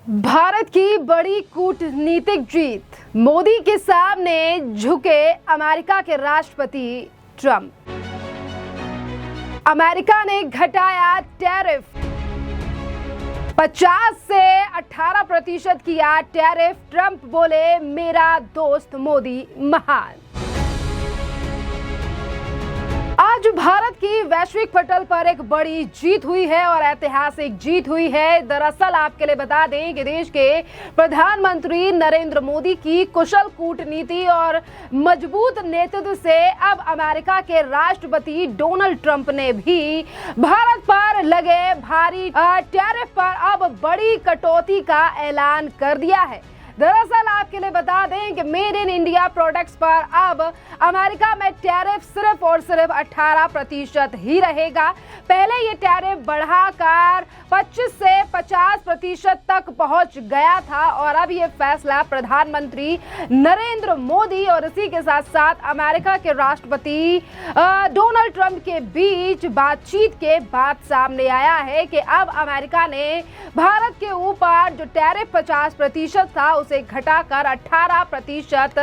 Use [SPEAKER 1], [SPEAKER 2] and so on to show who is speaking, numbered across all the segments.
[SPEAKER 1] भारत की बड़ी कूटनीतिक जीत, मोदी के सामने झुके अमेरिका के राष्ट्रपति ट्रंप। अमेरिका ने घटाया टैरिफ, 50 से 18% किया टैरिफ। ट्रंप बोले मेरा दोस्त मोदी महान। आज भारत की वैश्विक पटल पर एक बड़ी जीत हुई है और ऐतिहासिक जीत हुई है। दरअसल आपके लिए बता दें कि देश के प्रधानमंत्री नरेंद्र मोदी की कुशल कूटनीति और मजबूत नेतृत्व से अब अमेरिका के राष्ट्रपति डोनाल्ड ट्रंप ने भी भारत पर लगे भारी टैरिफ पर अब बड़ी कटौती का ऐलान कर दिया है। दरअसल आपके लिए बता दें कि मेड इन इंडिया प्रोडक्ट्स पर अब अमेरिका में टैरिफ सिर्फ और सिर्फ 18% ही रहेगा। पहले ये टैरिफ बढ़ाकर 25 से 50% तक पहुंच गया था और अब ये फैसला प्रधानमंत्री नरेंद्र मोदी और इसी के साथ साथ अमेरिका के राष्ट्रपति डोनाल्ड ट्रंप के बीच बातचीत के बाद सामने आया है कि अब अमेरिका ने भारत के ऊपर जो टैरिफ 50% था उसे घटाकर 18%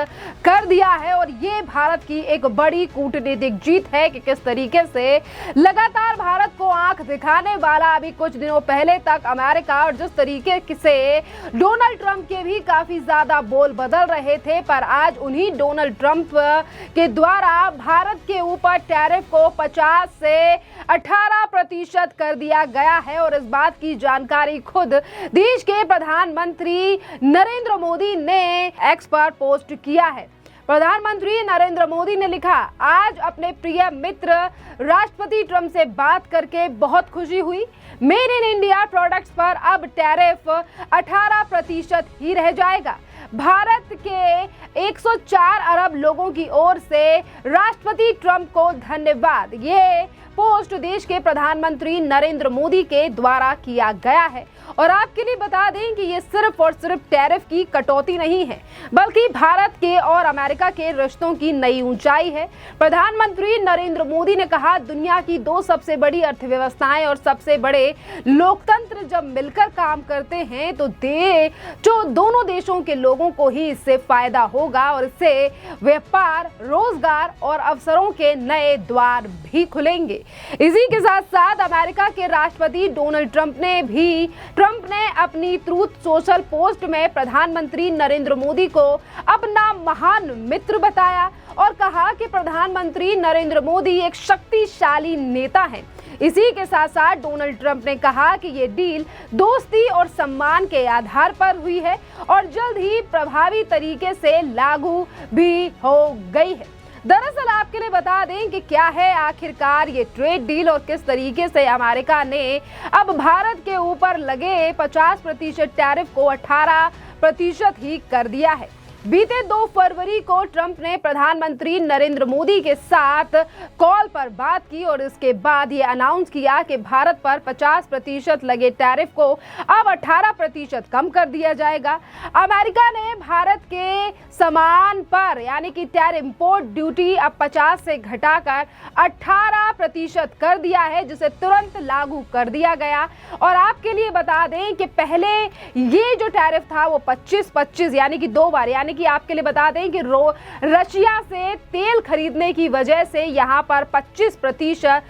[SPEAKER 1] कर दिया है। और ये भारत की एक बड़ी कूटनीतिक जीत है कि किस तरीके से लगातार भारत को आंख दिखाने वाला अभी कुछ दिनों पहले तक अमेरिका, और जिस तरीके से डोनाल्ड ट्रंप के भी काफी ज्यादा बोल बदल रहे थे, पर आज उन्हीं डोनाल्ड ट्रंप के द्वारा भारत के ऊपर टैरिफ को 50 से 18% कर दिया गया है। और इस बात की जानकारी खुद देश के प्रधानमंत्री नरेंद्र मोदी ने एक्स पर पोस्ट किया है। प्रधानमंत्री नरेंद्र मोदी ने लिखा, आज अपने प्रिय मित्र राष्ट्रपति ट्रंप से बात करके बहुत खुशी हुई। मेड इन इंडिया प्रोडक्ट्स पर अब टैरिफ 18% ही रह जाएगा। भारत के 104 अरब लोगों की ओर से राष्ट्रपति ट्रंप को धन्यवाद। ये पोस्ट देश के प्रधानमंत्री नरेंद्र मोदी के द्वारा किया गया है। और आपके लिए बता दें कि ये सिर्फ और सिर्फ टैरिफ की कटौती नहीं है, बल्कि भारत के और अमेरिका के रिश्तों की नई ऊंचाई है। प्रधानमंत्री नरेंद्र मोदी ने कहा, दुनिया की दो सबसे बड़ी अर्थव्यवस्थाएं और सबसे बड़े लोकतंत्र जब मिलकर काम करते हैं तो जो दोनों देशों के लोगों को ही इससे फायदा होगा और इससे व्यापार, रोजगार और अवसरों के नए द्वार भी खुलेंगे। इसी के साथ साथ अमेरिका के राष्ट्रपति डोनाल्ड ट्रंप ने अपनी ट्रूथ सोशल पोस्ट में प्रधानमंत्री नरेंद्र मोदी को अपना महान मित्र बताया और कहा कि प्रधानमंत्री नरेंद्र मोदी एक शक्तिशाली नेता हैं। इसी के साथ साथ डोनाल्ड ट्रंप ने कहा कि ये डील दोस्ती और सम्मान के आधार पर हुई है और जल्द ही प्रभावी तरीके से लागू भी हो गई है। दरअसल आपके लिए बता दें कि क्या है आखिरकार ये ट्रेड डील और किस तरीके से अमेरिका ने अब भारत के ऊपर लगे 50% टैरिफ को 18% ही कर दिया है। बीते 2 फरवरी को ट्रंप ने प्रधानमंत्री नरेंद्र मोदी के साथ कॉल पर बात की और इसके बाद ये अनाउंस किया कि भारत पर 50% लगे टैरिफ को अब 18% कम कर दिया जाएगा। अमेरिका ने भारत के सामान पर यानी कि टैरिफ इंपोर्ट ड्यूटी अब 50 से घटाकर 18% कर दिया है, जिसे तुरंत लागू कर दिया गया। और आपके लिए बता दें कि पहले ये जो टैरिफ था वो 25-25 यानी कि 2 बार, यानी कि आपके लिए बता दें कि रशिया से तेल खरीदने की वजह से यहाँ पर 25%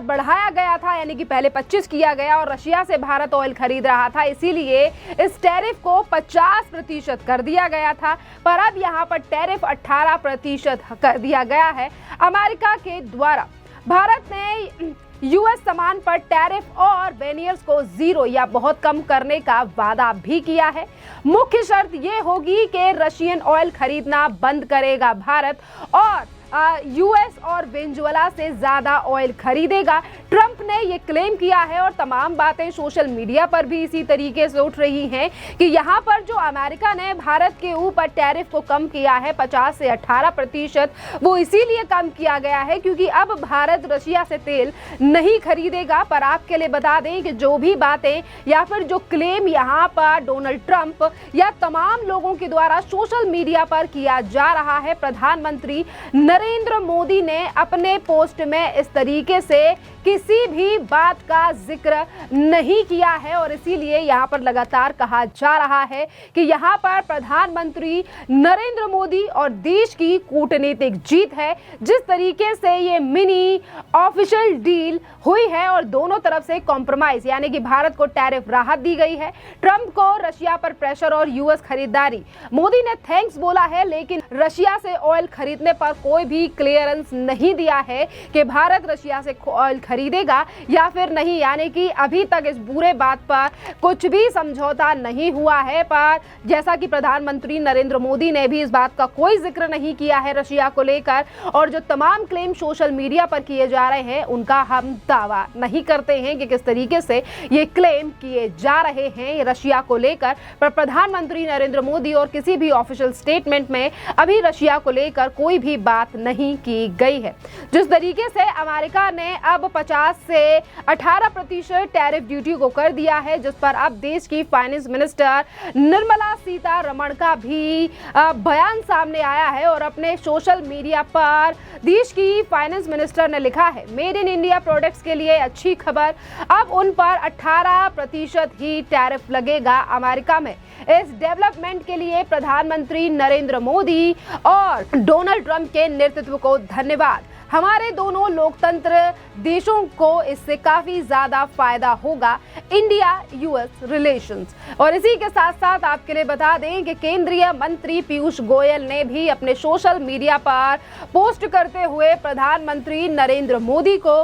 [SPEAKER 1] बढ़ाया गया था, यानी कि पहले 25 किया गया और रशिया से भारत ऑयल खरीद रहा था, इसीलिए इस टैरिफ को 50% कर दिया गया था। पर अब यहाँ पर टैरिफ 18% कर दिया गया है अमेरिका के द्वारा। भारत ने यूएस सामान पर टैरिफ और बेनियर्स को 0 या बहुत कम करने का वादा भी किया है। मुख्य शर्त ये होगी कि रशियन ऑयल खरीदना बंद करेगा भारत और यूएस और वेनेजुएला से ज्यादा ऑयल खरीदेगा। ट्रंप ने ये क्लेम किया है और तमाम बातें सोशल मीडिया पर भी इसी तरीके से उठ रही हैं कि यहाँ पर जो अमेरिका ने भारत के ऊपर टैरिफ को कम किया है 50 से 18%, वो इसीलिए कम किया गया है क्योंकि अब भारत रशिया से तेल नहीं खरीदेगा। पर आपके लिए बता दें कि जो भी बातें या फिर जो क्लेम यहाँ पर डोनाल्ड ट्रंप या तमाम लोगों के द्वारा सोशल मीडिया पर किया जा रहा है, प्रधानमंत्री नरेंद्र नरेंद्र मोदी ने अपने पोस्ट में इस तरीके से किसी भी बात का जिक्र नहीं किया है और इसीलिए यहाँ पर लगातार कहा जा रहा है कि यहाँ पर प्रधानमंत्री नरेंद्र मोदी और देश की कूटनीतिक जीत है। जिस तरीके से ये मिनी ऑफिशियल डील हुई है और दोनों तरफ से कॉम्प्रोमाइज यानी कि भारत को टैरिफ राहत दी गई है, ट्रंप को रशिया पर प्रेशर और यूएस खरीदारी। मोदी ने थैंक्स बोला है लेकिन रशिया से ऑयल खरीदने पर कोई भी क्लियरेंस नहीं दिया है कि भारत रशिया से ऑयल खरीदेगा या फिर नहीं, यानी कि अभी तक इस पूरे बात पर कुछ भी समझौता नहीं हुआ है। पर जैसा कि प्रधानमंत्री नरेंद्र मोदी ने भी इस बात का कोई जिक्र नहीं किया है रशिया को लेकर, और जो तमाम क्लेम सोशल मीडिया पर किए जा रहे हैं उनका हम दावा नहीं करते हैं कि किस तरीके से ये क्लेम किए जा रहे हैं रशिया को लेकर। पर प्रधानमंत्री नरेंद्र मोदी और किसी भी ऑफिशियल स्टेटमेंट में अभी रशिया को लेकर कोई भी बात नहीं की गई है। जिस तरीके से अमेरिका ने अब 50 से 18% टैरिफ ड्यूटी को कर दिया है, जिस पर अब देश की फाइनेंस मिनिस्टर निर्मला सीतारमण का भी बयान सामने आया है और अपने सोशल मीडिया पर देश की फाइनेंस मिनिस्टर ने लिखा है, मेड इन इंडिया प्रोडक्ट्स के लिए अच्छी खबर, अब उन पर 18% ही टैरिफ लगेगा अमेरिका में। इस डेवलपमेंट के लिए प्रधानमंत्री नरेंद्र मोदी और डोनाल्ड ट्रंप के नेतृत्व को धन्यवाद। हमारे दोनों लोकतंत्र देशों को इससे काफी ज्यादा फायदा होगा, इंडिया यूएस रिलेशंस। और इसी के साथ साथ आपके लिए बता दें कि केंद्रीय मंत्री पीयूष गोयल ने भी अपने सोशल मीडिया पर पोस्ट करते हुए प्रधानमंत्री नरेंद्र मोदी को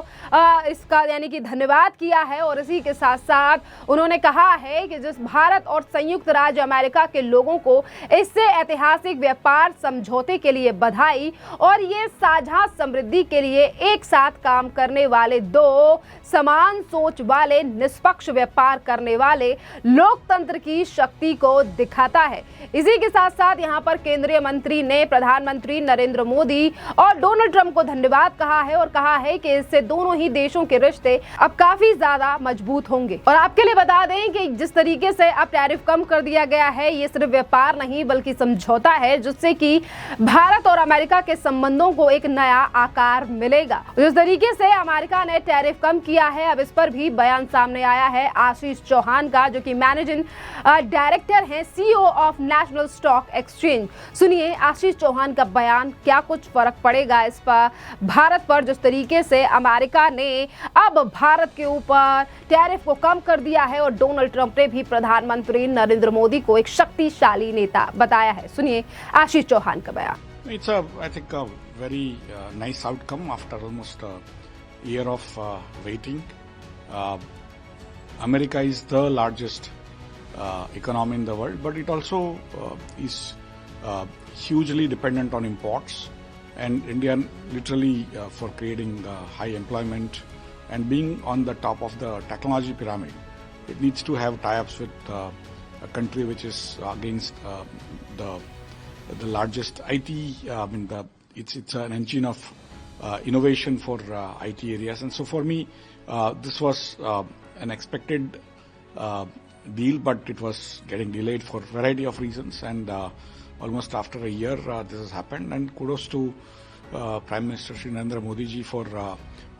[SPEAKER 1] इसका यानी कि धन्यवाद किया है। और इसी के साथ साथ उन्होंने कहा है कि जिस भारत और संयुक्त राज्य अमेरिका के लोगों को इससे ऐतिहासिक व्यापार समझौते के लिए बधाई, और ये साझा समृद्धि के लिए एक साथ काम करने वाले दो समान सोच वाले निष्पक्ष व्यापार करने वाले लोकतंत्र की शक्ति को दिखाता है। इसी के साथ साथ यहाँ पर केंद्रीय मंत्री ने प्रधानमंत्री नरेंद्र मोदी और डोनाल्ड ट्रंप को धन्यवाद कहा है और कहा है कि इससे दोनों ही देशों के रिश्ते अब काफी ज्यादा मजबूत होंगे। और आपके लिए बता दें कि जिस तरीके से अब टैरिफ कम कर दिया गया है, ये सिर्फ व्यापार नहीं बल्कि समझौता है जिससे कि भारत और अमेरिका के संबंधों को एक नया आकार मिलेगा। जिस तरीके से अमेरिका ने टैरिफ कम किया है, अब इस पर भी बयान सामने आया है आशीष चौहान का, जो कि मैनेजिंग डायरेक्टर हैं CEO of national stock exchange. सुनिए आशीष चौहान का बयान, क्या कुछ फर्क पड़ेगा इस पर भारत पर जिस तरीके से अमेरिका ने अब भारत के ऊपर टैरिफ को कम कर दिया है और डोनाल्ड ट्रंप ने भी प्रधानमंत्री नरेंद्र मोदी को एक शक्तिशाली नेता बताया है। सुनिए आशीष चौहान का बयान।
[SPEAKER 2] It's I think a very nice outcome after almost a year of waiting. America is the largest economy in the world, but it also is hugely dependent on imports. And India, literally, for creating high employment and being on the top of the technology pyramid, it needs to have tie-ups with a country which is against the largest IT. It's an engine of innovation for IT areas, and so for me, this was an expected deal, but it was getting delayed for a variety of reasons, and almost after a year this has happened. And kudos to Prime Minister Shri Narendra Modi ji for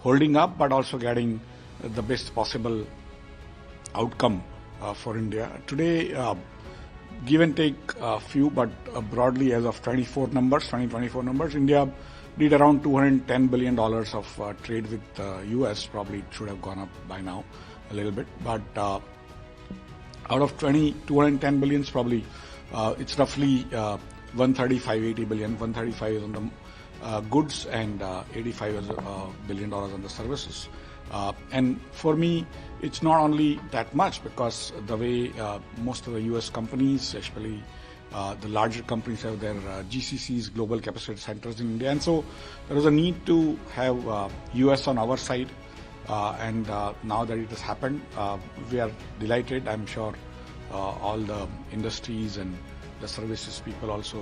[SPEAKER 2] holding up, but also getting the best possible outcome for India. Today, give and take a few, but broadly as of 2024 numbers, India did around $210 billion of trade with US. Probably it should have gone up by now a little bit, but out of 210 billions, probably it's roughly 135-80 billion. 135 is on the goods and 85 is billion on the services. And for me, it's not only that much, because the way most of the US companies, especially the larger companies, have their GCCs, Global Capacity Centers in India, and so there is a need to have US on our side. And now that it has happened, we are delighted. I'm sure all the industries and the services people also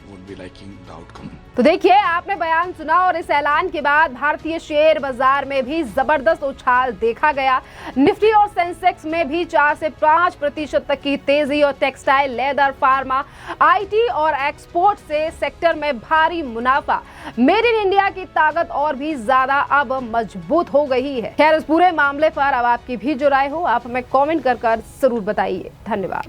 [SPEAKER 2] would be liking the outcome.
[SPEAKER 1] तो देखिए, आपने बयान सुना और इस ऐलान के बाद भारतीय शेयर बाजार में भी जबरदस्त उछाल देखा गया। निफ्टी और सेंसेक्स में भी 4 से 5% तक की तेजी और टेक्सटाइल, लेदर, फार्मा, आईटी और एक्सपोर्ट से सेक्टर में भारी मुनाफा। मेड इन इंडिया की ताकत और भी ज्यादा अब मजबूत हो गई है। खैर, इस पूरे मामले पर अब आपकी भी जो राय हो, आप हमें कमेंट कर जरूर बताइए। धन्यवाद।